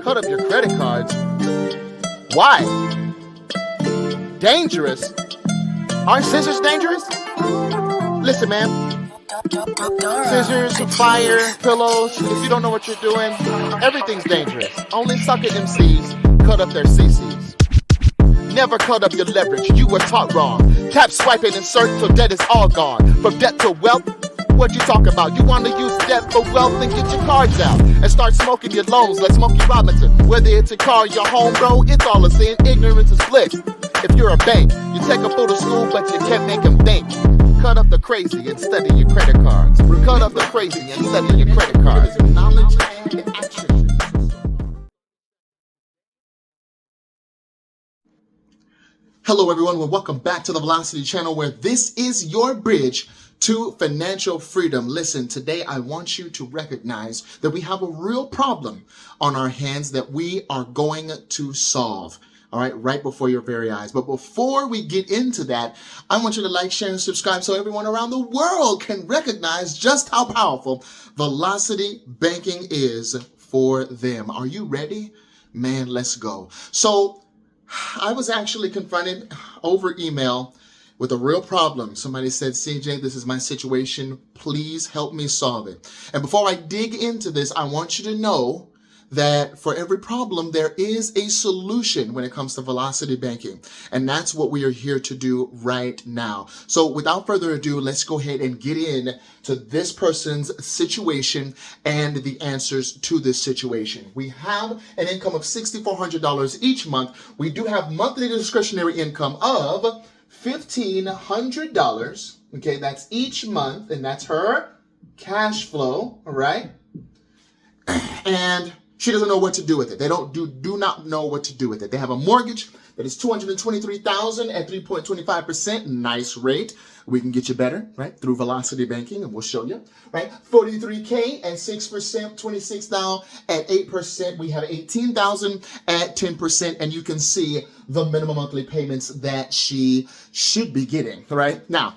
Cut up your credit cards? Why? Dangerous? Aren't scissors dangerous? Listen, man. Scissors, fire, pillows. If you don't know what you're doing, everything's dangerous. Only sucker MCs cut up their CCs. Never cut up your leverage, you were taught wrong. Tap, swipe, and insert till debt is all gone. From debt to wealth, what you talking about? You want to use debt for wealth, then get your cards out and start smoking your loans like Smokey Robinson. Whether it's a car or your home, bro, it's all a sin. Ignorance is bliss. If you're a bank, you take a fool to school, but you can't make him think. Cut up the crazy and study your credit cards. Cut up the crazy and study your credit cards. Knowledge and action. Hello everyone, and welcome back to the Velocity channel, where this is your bridge to financial freedom. Listen, today I want you to recognize that we have a real problem on our hands that we are going to solve. All right before your very eyes. But before we get into that, I want you to like, share, and subscribe so everyone around the world can recognize just how powerful Velocity Banking is for them. Are you ready? Man, let's go. So I was actually confronted over email with a real problem. Somebody said, CJ, this is my situation. Please help me solve it. And before I dig into this, I want you to know that for every problem, there is a solution when it comes to Velocity Banking. And that's what we are here to do right now. So without further ado, let's go ahead and get in to this person's situation and the answers to this situation. We have an income of $6,400 each month. We do have monthly discretionary income of $1,500. Okay, that's each month, and that's her cash flow, all right? And she doesn't know what to do with it. They do not know what to do with it. They have a mortgage that is $223,000 at 3.25%. Nice rate. We can get you better, right? Through Velocity Banking, and we'll show you, right? $43K at 6%, $26,000 at 8%. We have $18,000 at 10%, and you can see the minimum monthly payments that she should be getting, right? Now,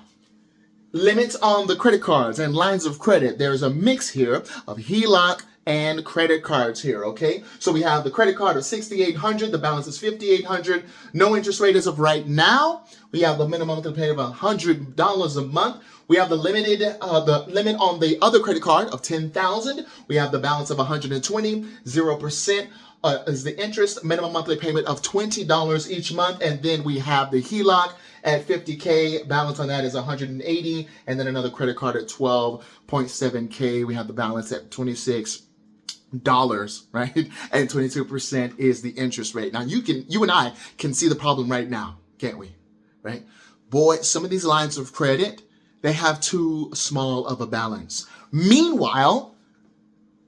limits on the credit cards and lines of credit. There's a mix here of HELOC and credit cards here, okay? So we have the credit card of $6,800, the balance is $5,800, no interest rate as of right now. We have the minimum monthly payment of $100 a month. We have the limit on the other credit card of $10,000. We have the balance of $120, 0% is the interest, minimum monthly payment of $20 each month, and then we have the HELOC at $50K, balance on that is $180, and then another credit card at $12.7K. We have the balance at $26, right? And 22% is the interest rate. Now you and I can see the problem right now, can't we? Right? Boy, some of these lines of credit, they have too small of a balance. Meanwhile,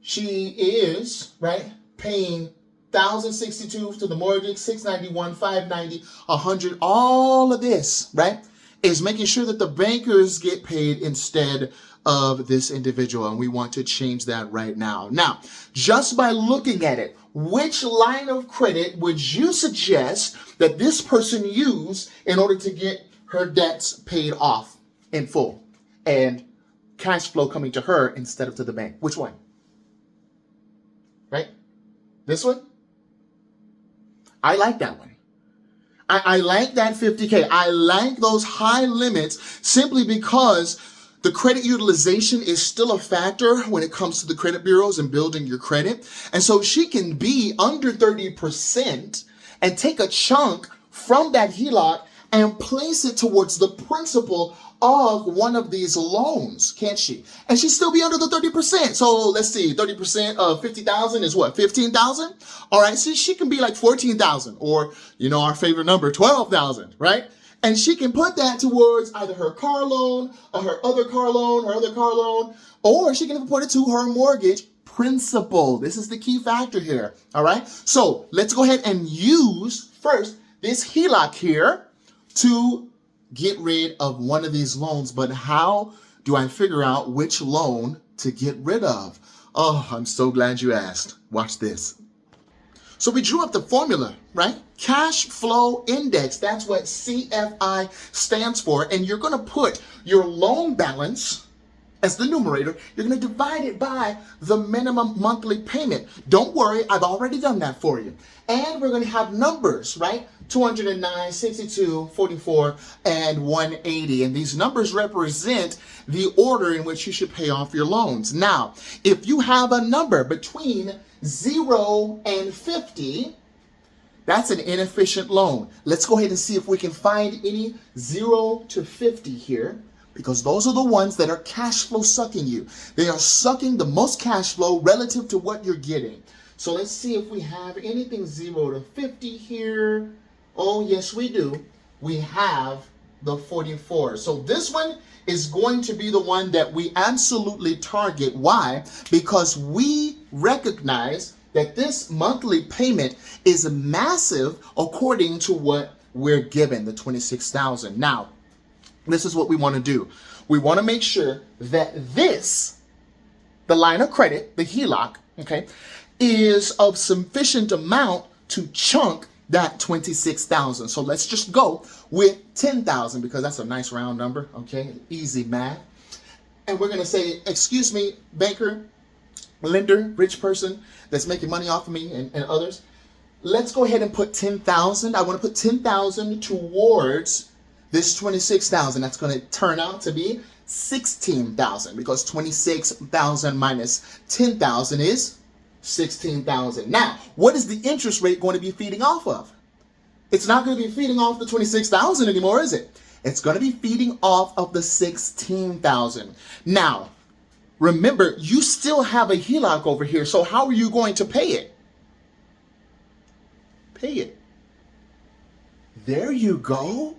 she is, right, paying $1,062 to the mortgage, $691, $590, $100. All of this, right, is making sure that the bankers get paid instead of this individual, and we want to change that right now. Now, just by looking at it, which line of credit would you suggest that this person use in order to get her debts paid off in full and cash flow coming to her instead of to the bank? Which one? Right? This one? I like that one. I like that $50K. I like those high limits simply because the credit utilization is still a factor when it comes to the credit bureaus and building your credit. And so she can be under 30% and take a chunk from that HELOC and place it towards the principal of one of these loans, can't she? And she'd still be under the 30%. So let's see, 30% of 50,000 is what, 15,000? All right, so she can be like 14,000, or, you know, our favorite number, 12,000, right? And she can put that towards either her car loan or her other car loan, or she can put it to her mortgage principal. This is the key factor here, all right? So let's go ahead and use first this HELOC here to get rid of one of these loans. But how do I figure out which loan to get rid of? Oh, I'm so glad you asked. Watch this. So we drew up the formula, right? Cash flow index. That's what CFI stands for. And you're going to put your loan balance as the numerator, you're going to divide it by the minimum monthly payment. Don't worry, I've already done that for you. And we're going to have numbers, right? 209, 62, 44, and 180. And these numbers represent the order in which you should pay off your loans. Now, if you have a number between 0 and 50, that's an inefficient loan. Let's go ahead and see if we can find any 0 to 50 here, because those are the ones that are cash flow sucking you. They are sucking the most cash flow relative to what you're getting. So let's see if we have anything 0 to 50 here. Oh, yes, we do. We have the 44. So this one is going to be the one that we absolutely target. Why? Because we recognize that this monthly payment is massive according to what we're given, the $26,000. Now, this is what we want to do. We want to make sure that this, the line of credit, the HELOC, okay, is of sufficient amount to chunk that $26,000. So let's just go with $10,000 because that's a nice round number, okay? Easy math. And we're going to say, excuse me, banker, lender, rich person that's making money off of me and others. Let's go ahead and put $10,000. I want to put $10,000 towards this $26,000. That's going to turn out to be $16,000 because $26,000 minus $10,000 is $16,000. Now, what is the interest rate going to be feeding off of? It's not going to be feeding off the $26,000 anymore, is it? It's going to be feeding off of the $16,000. Now, remember, you still have a HELOC over here, so how are you going to pay it? Pay it. There you go.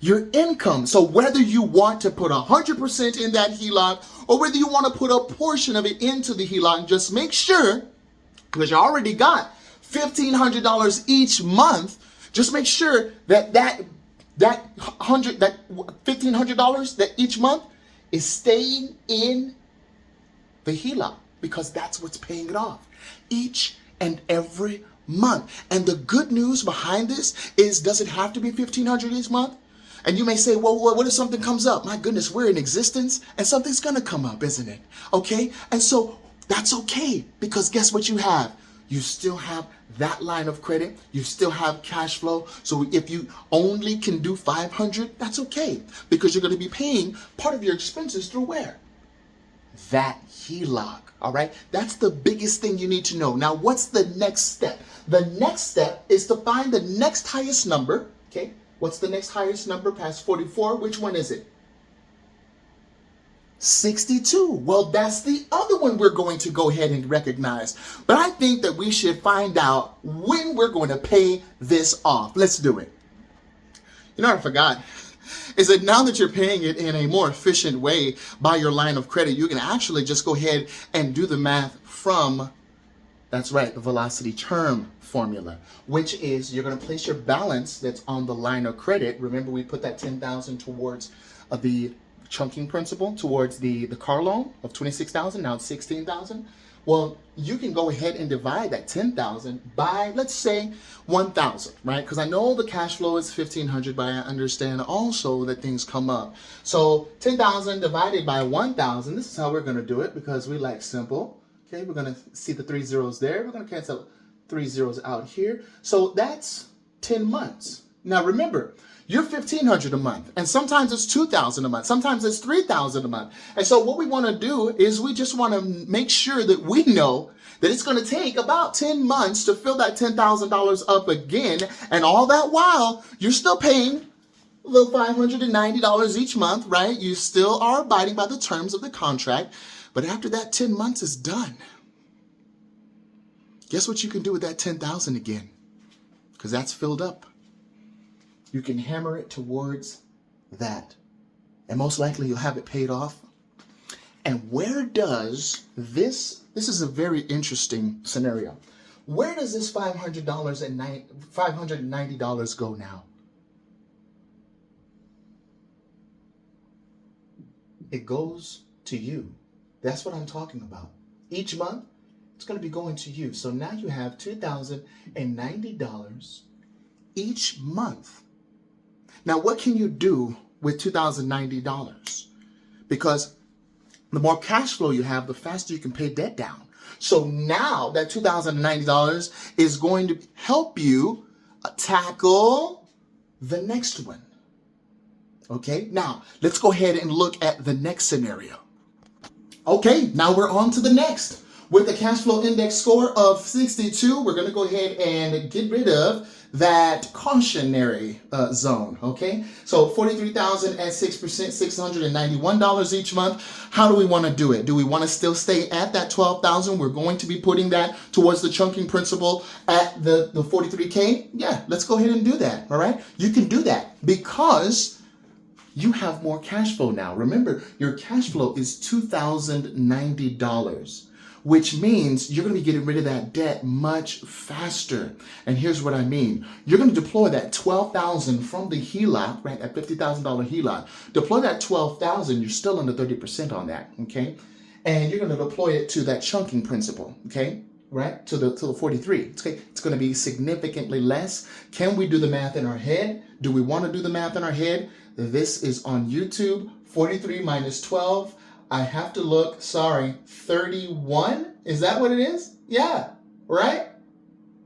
Your income. So whether you want to put 100% in that HELOC or whether you want to put a portion of it into the HELOC, just make sure, because you already got $1,500 each month, just make sure that $1,500 that each month is staying in the HELOC, because that's what's paying it off each and every month. And the good news behind this is, does it have to be $1,500 each month? And you may say, well, what if something comes up? My goodness, we're in existence and something's going to come up, isn't it? Okay. And so that's okay, because guess what you have? You still have that line of credit. You still have cash flow. So if you only can do $500, that's okay, because you're going to be paying part of your expenses through where? That HELOC. All right. That's the biggest thing you need to know. Now, what's the next step? The next step is to find the next highest number. Okay. What's the next highest number past 44? Which one is it? 62. Well, that's the other one we're going to go ahead and recognize. But I think that we should find out when we're going to pay this off. Let's do it. You know what I forgot? Is that now that you're paying it in a more efficient way by your line of credit, you can actually just go ahead and do the math from, that's right, the velocity term formula, which is you're going to place your balance that's on the line of credit. Remember, we put that $10,000 towards the chunking principle, towards the car loan of $26,000. Now it's $16,000. Well, you can go ahead and divide that $10,000 by, let's say, 1,000, right? Because I know the cash flow is $1,500, but I understand also that things come up. So 10,000 divided by 1,000. This is how we're going to do it, because we like simple. Okay, we're going to see the 3 zeros there. We're going to cancel 3 zeros out here. So that's 10 months. Now remember, you're $1,500 a month, and sometimes it's $2,000 a month. Sometimes it's $3,000 a month. And so what we want to do is we just want to make sure that we know that it's going to take about 10 months to fill that $10,000 up again. And all that while, you're still paying the $590 each month, right? You still are abiding by the terms of the contract. But after that 10 months is done, guess what you can do with that $10,000 again? Because that's filled up. You can hammer it towards that. And most likely you'll have it paid off. And where does this is a very interesting scenario. Where does this $590 go now? It goes to you. That's what I'm talking about. Each month, it's going to be going to you. So now you have $2,090 each month. Now, what can you do with $2,090? Because The more cash flow you have, the faster you can pay debt down. So now that $2,090 is going to help you tackle the next one. Okay, now let's go ahead and look at the next scenario. Okay, now we're on to the next. With the cash flow index score of 62, we're going to go ahead and get rid of that cautionary zone, okay? So 43,000 at 6%, $691 each month. How do we want to do it? Do we want to still stay at that 12,000? We're going to be putting that towards the chunking principle at the 43K. Yeah, let's go ahead and do that, all right? You can do that because you have more cash flow now. Remember, your cash flow is $2,090. Which means you're going to be getting rid of that debt much faster. And here's what I mean. You're going to deploy that $12,000 from the HELOC, right, that $50,000 HELOC. Deploy that $12,000, you're still under 30% on that, okay? And you're going to deploy it to that chunking principle, okay? Right, to the 43. Okay, it's going to be significantly less. Can we do the math in our head? Do we want to do the math in our head? This is on YouTube. 43 minus 12. I have to look, sorry, 31? Is that what it is? Yeah, right?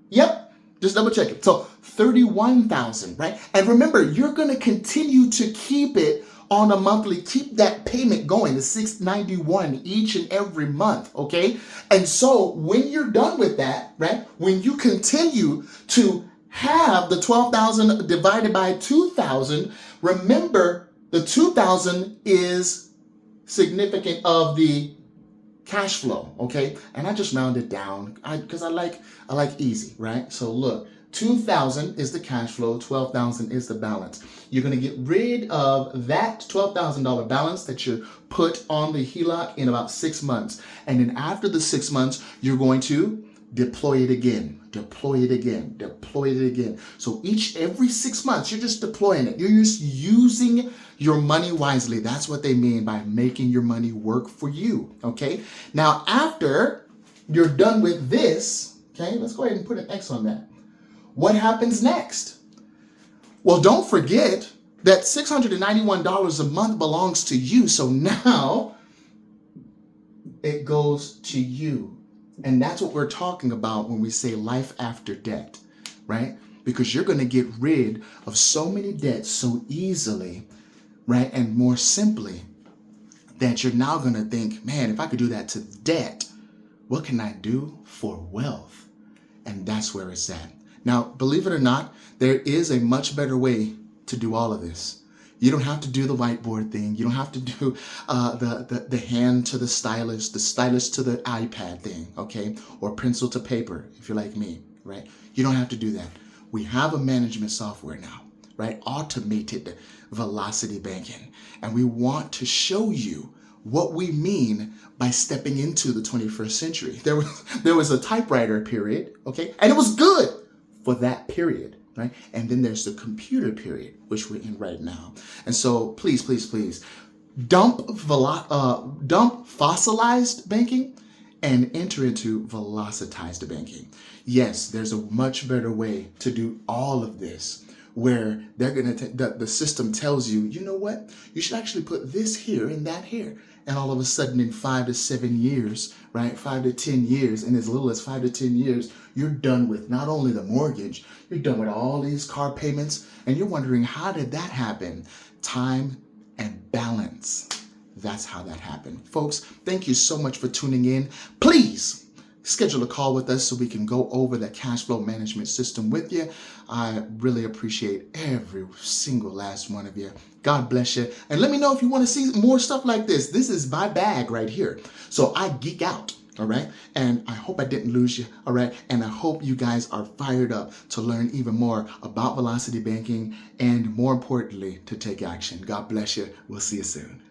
Yep, just double check it. So 31,000, right? And remember, you're gonna continue to keep it on a monthly, keep that payment going, the $691 each and every month, okay? And so when you're done with that, right? When you continue to have the 12,000 divided by 2,000, remember the 2,000 is significant of the cash flow, okay? And I just rounded down because I like easy, right? So look, 2,000 is the cash flow, 12,000 is the balance. You're going to get rid of that $12,000 balance that you put on the HELOC in about 6 months. And then after the 6 months, you're going to deploy it again, deploy it again, deploy it again. So every 6 months, you're just deploying it. You're just using your money wisely. That's what they mean by making your money work for you, okay? Now, after you're done with this, okay, let's go ahead and put an X on that. What happens next? Well, don't forget that $691 a month belongs to you. So now it goes to you. And that's what we're talking about when we say life after debt, right? Because you're going to get rid of so many debts so easily, right? And more simply that you're now going to think, man, if I could do that to debt, what can I do for wealth? And that's where it's at. Now, believe it or not, there is a much better way to do all of this. You don't have to do the whiteboard thing. You don't have to do the hand to the stylus to the iPad thing, okay? Or pencil to paper, if you're like me, right? You don't have to do that. We have a management software now, right? Automated velocity banking. And we want to show you what we mean by stepping into the 21st century. There was a typewriter period, okay? And it was good for that period, right? And then there's the computer period, which we're in right now. And so please, please, please dump fossilized banking and enter into velocitized banking. Yes, there's a much better way to do all of this, where they're going to the system tells you, you know what? You should actually put this here and that here. And all of a sudden in 5 to 7 years, right? 5 to 10 years, and as little as 5 to 10 years, you're done with not only the mortgage, you're done with all these car payments, and you're wondering, how did that happen? Time and balance. That's how that happened. Folks, thank you so much for tuning in. Please schedule a call with us so we can go over the cash flow management system with you. I really appreciate every single last one of you. God bless you. And let me know if you want to see more stuff like this. This is my bag right here. So I geek out, all right? And I hope I didn't lose you, all right? And I hope you guys are fired up to learn even more about velocity banking and, more importantly, to take action. God bless you. We'll see you soon.